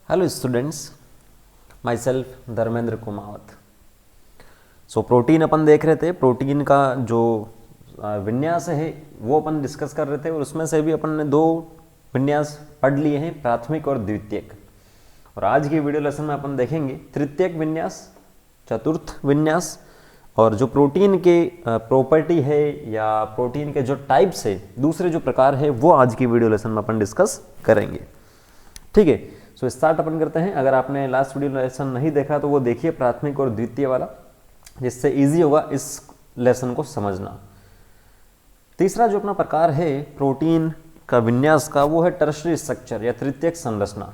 Hello students, myself Dharmendra Kumawat. So protein अपन देख रहे थे। प्रोटीन का जो विन्यास है वो अपन डिस्कस कर रहे थे और उसमें से भी अपन ने दो विन्यास पढ़ लिए हैं, प्राथमिक और द्वितीयक। और आज की वीडियो लेसन में अपन देखेंगे तृतीयक विन्यास, चतुर्थ विन्यास और जो प्रोटीन के प्रॉपर्टी है या प्रोटीन के जो टाइप्स है, दूसरे जो प्रकार है, वो आज की वीडियो लेसन में अपन डिस्कस करेंगे। ठीक है, सो स्टार्ट अपन करते हैं। अगर आपने लास्ट वीडियो लेसन नहीं देखा तो वो देखिए, प्राथमिक और द्वितीय वाला, जिससे इजी होगा इस लेसन को समझना। तीसरा जो अपना प्रकार है प्रोटीन का विन्यास का, वो है टर्शरी स्ट्रक्चर या तृतीयक संरचना।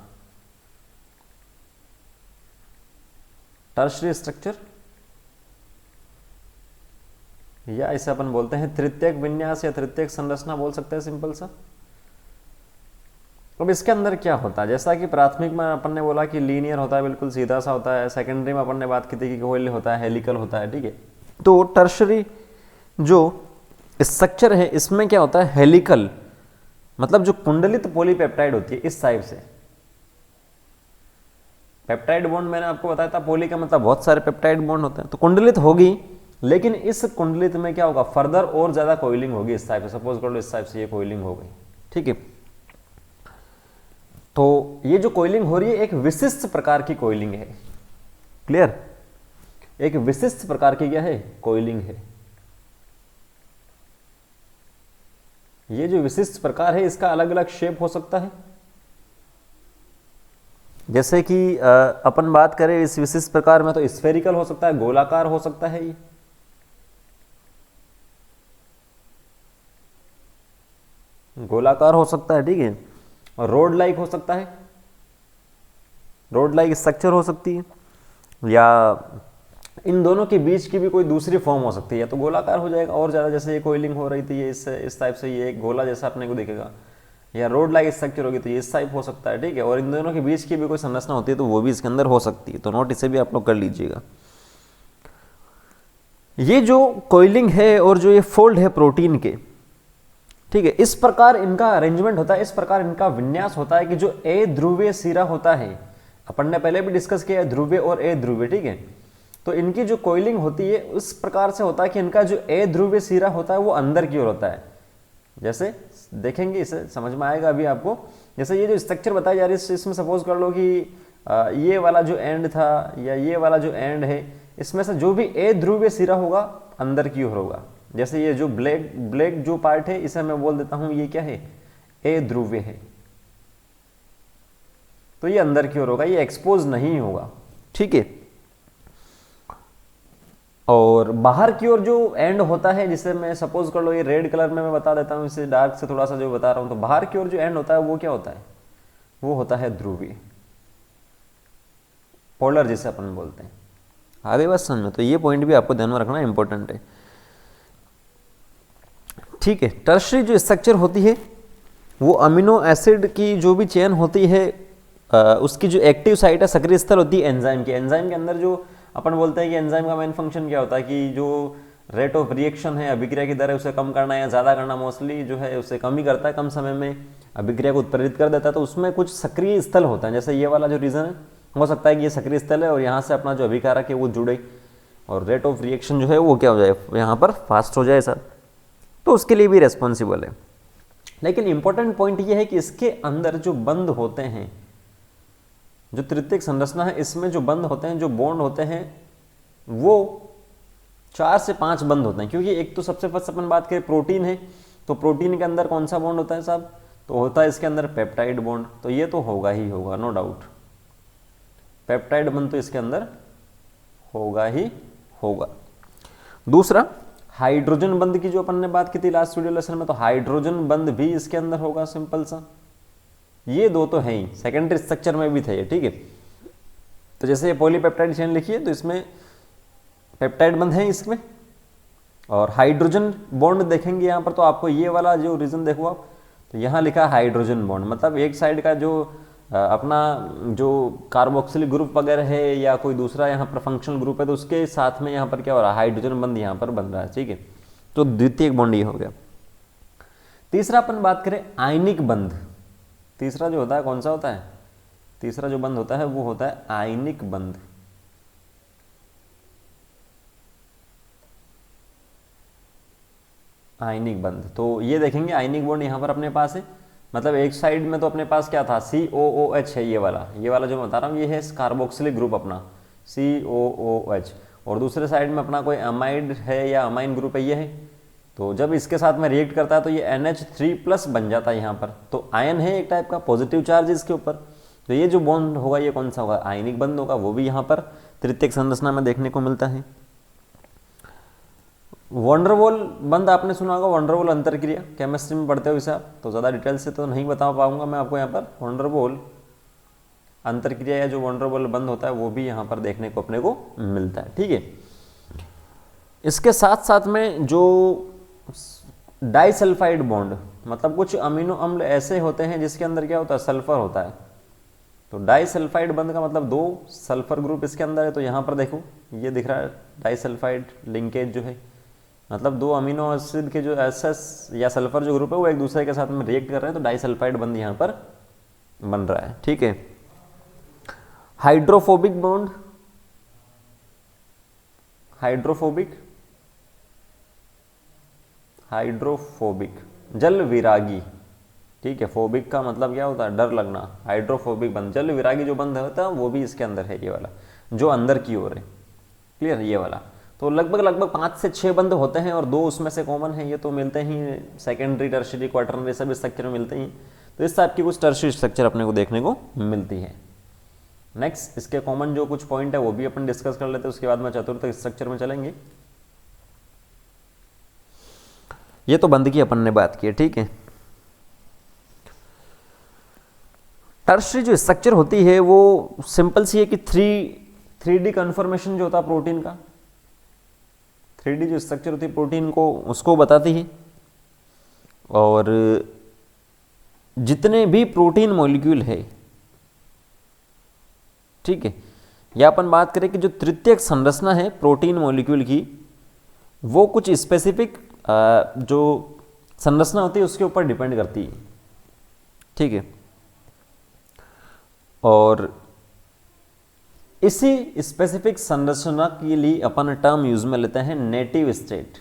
टर्शरी स्ट्रक्चर या इसे अपन बोलते हैं तृतीयक विन्यास या तृतीयक संरचना बोल सकते हैं, सिंपल सा। अब इसके अंदर क्या होता है, जैसा कि प्राथमिक में अपन ने बोला कि लीनियर होता है, बिल्कुल सीधा सा होता है। सेकेंडरी में अपन ने बात की थी कि कोइल होता है, हेलिकल होता है। ठीक है, तो टर्शरी जो स्ट्रक्चर है इसमें क्या होता है, हेलिकल मतलब जो कुंडलित पॉलीपेप्टाइड होती है इस टाइप से। पेप्टाइड बॉन्ड मैंने आपको बताया था, पॉली का मतलब बहुत सारे पेप्टाइड बॉन्ड होते हैं, तो कुंडलित होगी, लेकिन इस कुंडलित में क्या होगा, फर्दर और ज्यादा कोइलिंग होगी इस टाइप से। सपोज कर लो इस टाइप से ये कोइलिंग हो गई। ठीक है, तो ये जो कोइलिंग हो रही है एक विशिष्ट प्रकार की कोइलिंग है। क्लियर, एक विशिष्ट प्रकार की क्या है, कोइलिंग है। ये जो विशिष्ट प्रकार है इसका अलग अलग शेप हो सकता है। जैसे कि अपन बात करें इस विशिष्ट प्रकार में, तो स्फेरिकल हो सकता है, गोलाकार हो सकता है, ये गोलाकार हो सकता है। ठीक है, और रोड लाइक हो सकता है, रोड लाइक स्ट्रक्चर हो सकती है, या इन दोनों के बीच की भी कोई दूसरी फॉर्म हो सकती है, या तो गोलाकार हो जाएगा और ज़्यादा, जैसे ये कोइलिंग हो रही थी ये इस टाइप से, ये एक गोला जैसा अपने को दिखेगा, या रोड लाइक स्ट्रक्चर होगी तो ये इस टाइप हो सकता है। ठीक है, और इन दोनों के बीच की भी कोई संरचना होती है तो वो भी इसके अंदर हो सकती है, तो नोट इसे भी आप लोग कर लीजिएगा। ये जो कोइलिंग है और जो ये फोल्ड है प्रोटीन के, ठीक है, इस प्रकार इनका अरेंजमेंट होता है, इस प्रकार इनका विन्यास होता है कि जो ए ध्रुवीय सिरा होता है, अपन ने पहले भी डिस्कस किया है ध्रुवीय और ए ध्रुवीय। ठीक है, तो इनकी जो कोइलिंग होती है उस प्रकार से होता है कि इनका जो ए ध्रुवीय सिरा होता है वो अंदर की ओर होता है। जैसे देखेंगे, इसे समझ में आएगा अभी आपको। जैसे ये जो स्ट्रक्चर बताई जा रही है, इसमें सपोज कर लो कि ये वाला जो एंड था या ये वाला जो एंड है, इसमें से जो भी ए ध्रुवीय सिरा होगा अंदर की ओर होगा। जैसे ये जो ब्लैक जो पार्ट है, इसे मैं बोल देता हूं ये क्या है, ए ध्रुवीय है, तो ये अंदर की ओर होगा, ये एक्सपोज नहीं होगा। ठीक है, और बाहर की ओर जो एंड होता है, जिसे मैं सपोज कर लो ये रेड कलर में मैं बता देता हूं, इसे डार्क से थोड़ा सा जो बता रहा हूं, तो बाहर की ओर जो एंड होता है वो क्या होता है, वो होता है ध्रुवीय, पोलर जिसे अपन बोलते हैं। आगे बात समझ में, तो ये पॉइंट भी आपको ध्यान में रखना इंपॉर्टेंट है। ठीक है, टर्शरी जो स्ट्रक्चर होती है वो अमीनो एसिड की जो भी चेन होती है, उसकी जो एक्टिव साइट है, सक्रिय स्थल होती है एंजाइम की। एंजाइम के अंदर जो अपन बोलते हैं कि एंजाइम का मेन फंक्शन क्या होता है, कि जो रेट ऑफ रिएक्शन है, अभिक्रिया की दर है, उसे कम करना या ज़्यादा करना, मोस्टली जो है उसे कम ही करता है, कम समय में अभिक्रिया को उत्प्रेरित कर देता है। तो उसमें कुछ सक्रिय स्थल होता है, जैसे ये वाला जो रीजन है हो सकता है कि ये सक्रिय स्थल है और यहाँ से अपना जो अभिकारक है वो जुड़े और रेट ऑफ रिएक्शन जो है वो क्या हो जाए, यहाँ पर फास्ट हो जाए सर, तो उसके लिए भी रेस्पॉन्सिबल है। लेकिन इंपॉर्टेंट पॉइंट ये है कि इसके अंदर जो बंध होते हैं, जो तृतीयक संरचना है, इसमें जो बंध होते हैं, जो बॉन्ड होते हैं, वो 4 से 5 बंध होते हैं। क्योंकि एक तो सबसे फर्स्ट अपन बात करें प्रोटीन है, तो प्रोटीन के अंदर कौन सा बॉन्ड होता है साहब, तो होता है इसके अंदर पेप्टाइड बॉन्ड, तो ये तो होगा ही होगा, नो डाउट, पेप्टाइड बंध तो इसके अंदर होगा ही होगा। दूसरा हाइड्रोजन बंध की जो अपन ने बात की थी लास्ट वीडियो लेसन में, तो हाइड्रोजन बंध भी इसके अंदर होगा, सिंपल सा। ये दो तो है ही, सेकेंडरी स्ट्रक्चर में भी थे ये। ठीक है, तो जैसे ये पॉलीपेप्टाइड चेन लिखिए तो इसमें पेप्टाइड बंध है इसमें, और हाइड्रोजन बॉन्ड देखेंगे यहाँ पर, तो आपको ये वाला जो रीजन देखो आप, तो यहाँ लिखा हाइड्रोजन बॉन्ड, मतलब एक साइड का जो अपना जो कार्बोक्सिलिक ग्रुप वगैरह है या कोई दूसरा यहाँ पर फंक्शनल ग्रुप है, तो उसके साथ में यहाँ पर क्या हो रहा है, हाइड्रोजन बंध यहाँ पर बन रहा है। ठीक है, तो द्वितीयक बॉन्ड ये हो गया। तीसरा अपन बात करें आयनिक बंध, तीसरा जो होता है कौन सा होता है, तीसरा जो बंध होता है वो होता है आयनिक बंध। आयनिक बंध, तो ये देखेंगे आयनिक बॉन्ड यहाँ पर अपने पास है, मतलब एक साइड में तो अपने पास क्या था COOH है, ये वाला जो मैं बता रहा हूँ ये है कार्बोक्सिलिक ग्रुप अपना COOH, और दूसरे साइड में अपना कोई अमाइड है या अमाइन ग्रुप है ये है। तो जब इसके साथ में रिएक्ट करता है तो ये NH3+ बन जाता है यहाँ पर, तो आयन है एक टाइप का, पॉजिटिव चार्ज इसके ऊपर। तो ये जो बॉन्ड होगा ये कौन सा होगा, आयनिक बंध होगा, वो भी यहाँ पर तृतीयक संरचना में देखने को मिलता है। वंडरवॉल बंध आपने सुना होगा, वंडरवॉल अंतरक्रिया, केमिस्ट्री में पढ़ते हो इसे आप, तो ज़्यादा डिटेल से तो नहीं बता पाऊंगा मैं आपको यहाँ पर। वंडरवॉल अंतरक्रिया या जो वंडरवॉल बंध होता है वो भी यहाँ पर देखने को अपने को मिलता है, ठीक है। इसके साथ साथ में जो डाइसल्फाइड बॉन्ड, मतलब कुछ अमीनो अम्ल ऐसे होते हैं जिसके अंदर क्या होता है, सल्फर होता है। तो डाइसल्फाइड बंध का मतलब 2 सल्फर ग्रुप इसके अंदर है। तो यहाँ पर देखो ये दिख रहा है डाइसल्फाइड लिंकेज जो है, मतलब 2 अमीनो एसिड के जो SS या सल्फर जो ग्रुप है वो एक दूसरे के साथ में रिएक्ट कर रहे हैं, तो डाइसल्फाइड बंध यहाँ पर बन रहा है, ठीक है। हाइड्रोफोबिक बॉन्ड, हाइड्रोफोबिक जल विरागी, ठीक है। फोबिक का मतलब क्या होता है, डर लगना। हाइड्रोफोबिक बंध, जल विरागी जो बंध होता है वो भी इसके अंदर है, ये वाला जो अंदर की ओर है, क्लियर, ये वाला। तो लगभग 5 से 6 बंध होते हैं और 2 उसमें से कॉमन है, ये तो मिलते ही सेकेंडरी, टर्शियरी, क्वार्टरनरी सब स्ट्रक्चर में मिलते ही। तो इस टाइप की कुछ टर्शियरी स्ट्रक्चर अपने को देखने को मिलती है। नेक्स्ट इसके कॉमन जो कुछ पॉइंट है वो भी अपन डिस्कस कर लेते हैं, उसके बाद में चतुर्थ स्ट्रक्चर में चलेंगे। ये तो बंध की अपन ने बात की है, ठीक है। टर्शियरी जो स्ट्रक्चर होती है वो सिंपल सी है कि 3D कन्फर्मेशन जो होता है प्रोटीन का, 3D जो स्ट्रक्चर होती है प्रोटीन को, उसको बताती है। और जितने भी प्रोटीन मॉलिक्यूल है, ठीक है, या अपन बात करें कि जो तृतीयक संरचना है प्रोटीन मॉलिक्यूल की, वो कुछ स्पेसिफिक जो संरचना होती है उसके ऊपर डिपेंड करती है, ठीक है। और इसी स्पेसिफिक संरचना के लिए अपन टर्म यूज में लेते हैं नेटिव स्टेट।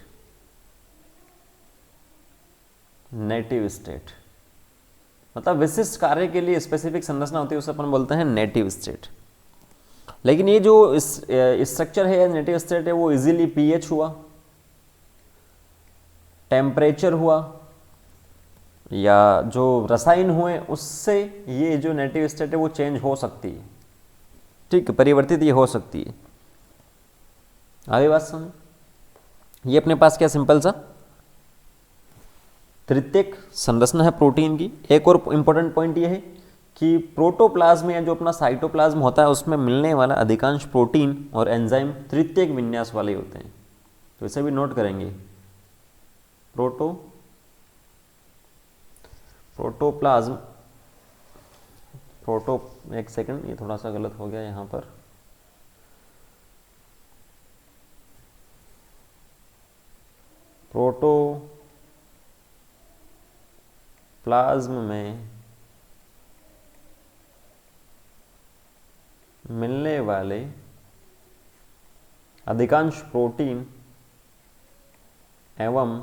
नेटिव स्टेट मतलब विशिष्ट कार्य के लिए स्पेसिफिक संरचना होती है, उसे अपन बोलते हैं नेटिव स्टेट। लेकिन ये जो स्ट्रक्चर है नेटिव स्टेट है वो इजीली pH हुआ, टेम्परेचर हुआ, या जो रसायन हुए उससे ये जो नेटिव स्टेट है वो चेंज हो सकती है, ठीक है, परिवर्तित ये हो सकती है। आगे बात समझ, ये अपने पास क्या सिंपल सा तृतीयक संरचना है प्रोटीन की। एक और इंपॉर्टेंट पॉइंट ये है कि प्रोटोप्लाज्म या जो अपना साइटोप्लाज्म होता है उसमें मिलने वाला अधिकांश प्रोटीन और एंजाइम तृतीयक विन्यास वाले होते हैं, तो इसे भी नोट करेंगे। प्रोटोप्लाज्म एक सेकंड, ये थोड़ा सा गलत हो गया यहाँ पर। प्रोटोप्लाज्म में मिलने वाले अधिकांश प्रोटीन एवं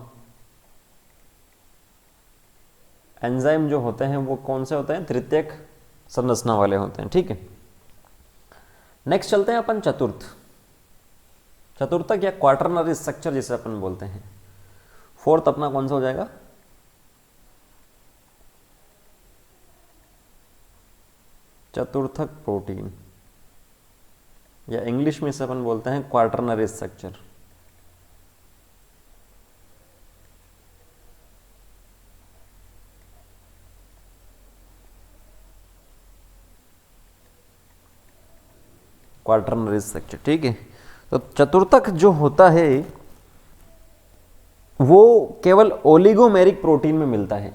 एंजाइम जो होते हैं वो कौन से होते हैं, तृतीयक संरचना वाले होते हैं, ठीक है। नेक्स्ट चलते हैं अपन चतुर्थक या क्वार्टरनरी स्ट्रक्चर जिसे अपन बोलते हैं। फोर्थ अपना कौन सा हो जाएगा, चतुर्थक प्रोटीन, या इंग्लिश में इसे अपन बोलते हैं क्वार्टरनरी स्ट्रक्चर। क्वार्टरनरी स्ट्रक्चर, ठीक है। तो चतुर्थक जो होता है वो केवल ओलिगोमेरिक प्रोटीन में मिलता है।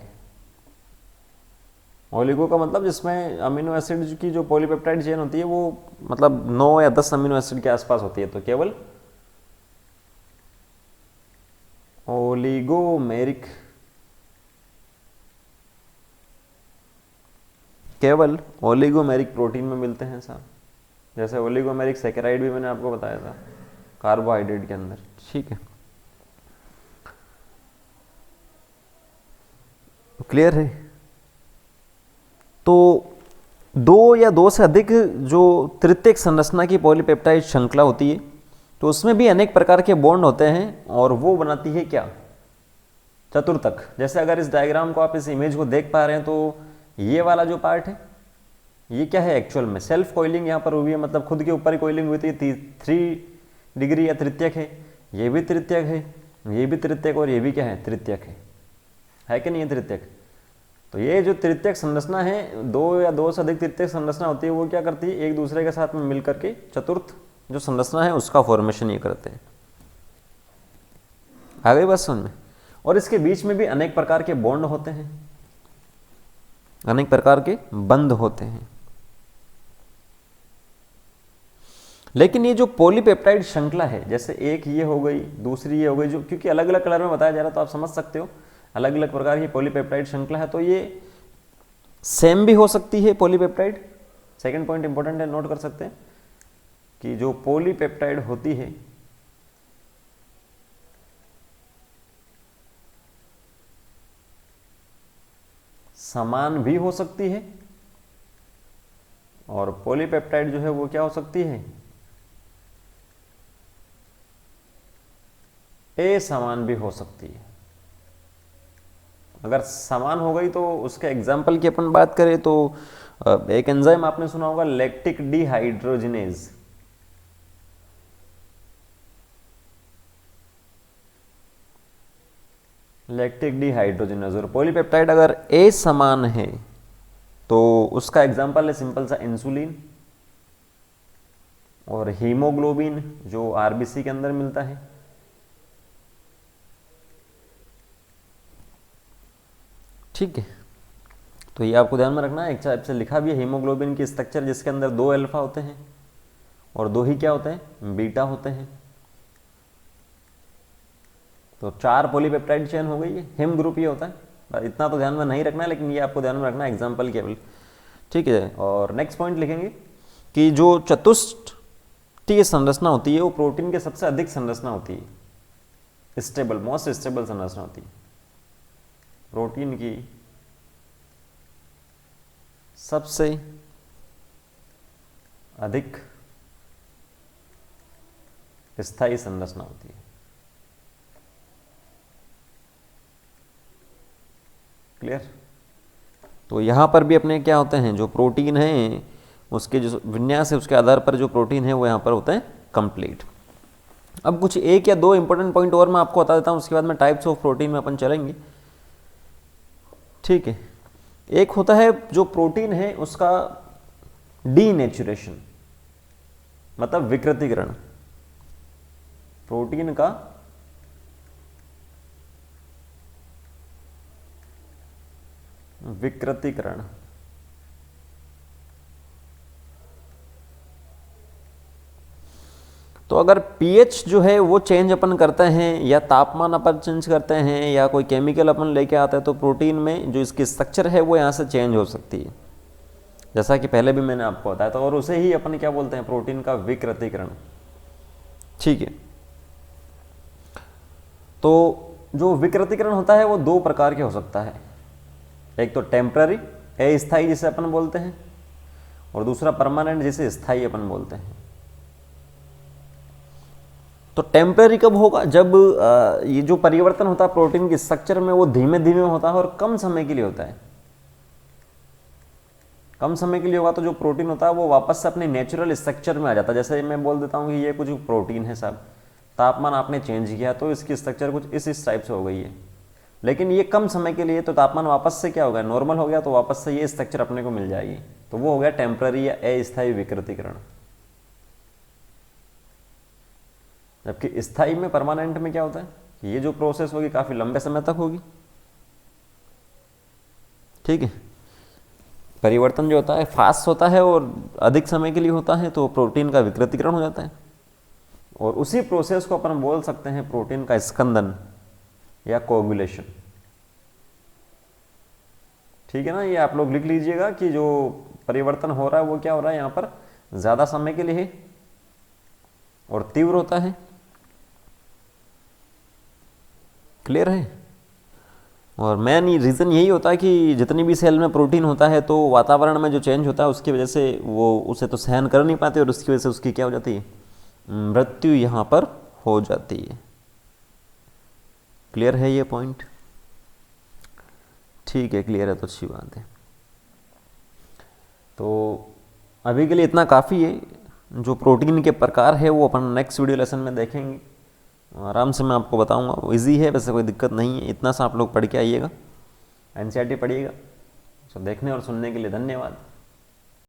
ओलिगो का मतलब जिसमें अमीनो एसिड की जो पॉलीपेप्टाइड चेन होती है वो मतलब 9 या 10 अमीनो एसिड के आसपास होती है, तो केवल ओलिगोमेरिक केवल ओलिगोमेरिक प्रोटीन में मिलते हैं साहब। जैसे ओलिगोमेरिक सैकेराइड भी मैंने आपको बताया था कार्बोहाइड्रेट के अंदर, ठीक है, क्लियर है। तो दो या दो से अधिक जो तृतीयक संरचना की पॉलीपेप्टाइड श्रृंखला होती है तो उसमें भी अनेक प्रकार के बॉन्ड होते हैं और वो बनाती है क्या, चतुर्थक। जैसे अगर इस डायग्राम को आप इस इमेज को देख पा रहे हैं तो ये वाला जो पार्ट है ये क्या है, एक्चुअल में सेल्फ कॉइलिंग यहाँ पर हुई है, मतलब खुद के ऊपर ही कॉइलिंग हुई थी, 3 डिग्री या तृतीयक है, ये भी तृतीयक है, ये भी तृतीयक और ये भी क्या है, तृतीयक है कि नहीं है तृतीयक। तो ये जो तृतीयक संरचना है, दो या दो से अधिक तृतीयक संरचना होती है, वो क्या करती है, एक दूसरे के साथ में मिलकर के चतुर्थ जो संरचना है उसका फॉर्मेशन ये करते हैं। आ गई बात समझ में। और इसके बीच में भी अनेक प्रकार के बॉन्ड होते हैं, अनेक प्रकार के बंध होते हैं। लेकिन ये जो पॉलीपेप्टाइड श्रृंखला है, जैसे एक ये हो गई, दूसरी ये हो गई, जो क्योंकि अलग अलग कलर में बताया जा रहा है तो आप समझ सकते हो अलग अलग प्रकार की पॉलीपेप्टाइड श्रृंखला है, तो ये सेम भी हो सकती है पॉलीपेप्टाइड। सेकंड पॉइंट इंपॉर्टेंट है, नोट कर सकते हैं कि जो पॉलीपेप्टाइड होती है समान भी हो सकती है और पॉलीपेप्टाइड जो है वो क्या हो सकती है, असमान भी हो सकती है। अगर समान हो गई तो उसके एग्जाम्पल की अपन बात करें तो एक एंजाइम आपने सुना होगा लैक्टिक डिहाइड्रोजिनेज, लैक्टिक डिहाइड्रोजिनेज। और पॉलीपेप्टाइड अगर असमान है तो उसका एग्जाम्पल है सिंपल सा इंसुलिन और हीमोग्लोबिन जो आरबीसी के अंदर मिलता है। ठीक है, तो ये आपको ध्यान में रखना है। एक टाइप से लिखा भी है हीमोग्लोबिन की स्ट्रक्चर जिसके अंदर 2 अल्फा होते हैं और 2 ही क्या होते हैं, बीटा होते हैं। तो 4 पॉलीपेप्टाइड चेन हो गई है, हिम ग्रुप ये होता है। इतना तो ध्यान में नहीं रखना है लेकिन ये आपको ध्यान में रखना है एग्जाम्पल केवल, ठीक है। और नेक्स्ट पॉइंट लिखेंगे कि जो चतुष्टयी संरचना होती है वो प्रोटीन के सबसे अधिक संरचना होती है, स्टेबल, मोस्ट स्टेबल संरचना होती है। प्रोटीन की सबसे अधिक स्थायी संरचना होती है। क्लियर। तो यहां पर भी अपने क्या होते हैं, जो प्रोटीन है उसके जो विन्यास है उसके आधार पर जो प्रोटीन है वो यहां पर होता है कंप्लीट। अब कुछ एक या दो इंपॉर्टेंट पॉइंट और मैं आपको बता देता हूं, उसके बाद में टाइप्स ऑफ प्रोटीन में अपन चलेंगे, ठीक है। एक होता है जो प्रोटीन है उसका डीनेचुरेशन, मतलब विकृतीकरण। प्रोटीन का विकृतीकरण। तो अगर पीएच जो है वो चेंज अपन करते हैं या तापमान अपन चेंज करते हैं या कोई केमिकल अपन लेके आता है तो प्रोटीन में जो इसकी स्ट्रक्चर है वो यहाँ से चेंज हो सकती है, जैसा कि पहले भी मैंने आपको बताया था। और उसे ही अपन क्या बोलते हैं, प्रोटीन का विकृतीकरण, ठीक है। तो जो विकृतीकरण होता है वो 2 प्रकार के हो सकता है, एक तो टेम्पररी अस्थायी जिसे अपन बोलते हैं और दूसरा परमानेंट जिसे स्थायी अपन बोलते हैं। तो टेम्पररी कब होगा, जब ये जो परिवर्तन होता है प्रोटीन की स्ट्रक्चर में वो धीमे धीमे होता है और कम समय के लिए होता है। कम समय के लिए होगा तो जो प्रोटीन होता है वो वापस से अपने नेचुरल स्ट्रक्चर में आ जाता है। जैसे मैं बोल देता हूँ कि ये कुछ प्रोटीन है साहब, तापमान आपने चेंज किया तो इसकी स्ट्रक्चर कुछ इस टाइप से हो गई है, लेकिन ये कम समय के लिए, तो तापमान वापस से क्या हो गया, नॉर्मल हो गया, तो वापस से ये स्ट्रक्चर अपने को मिल जाएगी। तो वो हो गया टेम्पररी या अस्थायी विकृतीकरण। जबकि स्थायी में, परमानेंट में क्या होता है कि ये जो प्रोसेस होगी काफी लंबे समय तक होगी, ठीक है। परिवर्तन जो होता है फास्ट होता है और अधिक समय के लिए होता है, तो प्रोटीन का विकृतीकरण हो जाता है। और उसी प्रोसेस को अपन बोल सकते हैं प्रोटीन का स्कंदन या कोगुलेशन। ठीक है ना, ये आप लोग लिख लीजिएगा कि जो परिवर्तन हो रहा है वो क्या हो रहा है यहाँ पर, ज़्यादा समय के लिए है और तीव्र होता है। क्लियर है। और मेन रीज़न यही होता है कि जितनी भी सेल में प्रोटीन होता है तो वातावरण में जो चेंज होता है उसकी वजह से वो उसे तो सहन कर नहीं पाते और उसकी वजह से उसकी क्या हो जाती है, मृत्यु यहाँ पर हो जाती है। क्लियर है ये पॉइंट? ठीक है, क्लियर है तो अच्छी बात है। तो अभी के लिए इतना काफ़ी है। जो प्रोटीन के प्रकार है वो अपन नेक्स्ट वीडियो लेसन में देखेंगे, आराम से मैं आपको बताऊंगा। इजी है, वैसे कोई दिक्कत नहीं है। इतना सा आप लोग पढ़ के आइएगा, एनसीईआरटी पढ़िएगा। तो देखने और सुनने के लिए धन्यवाद।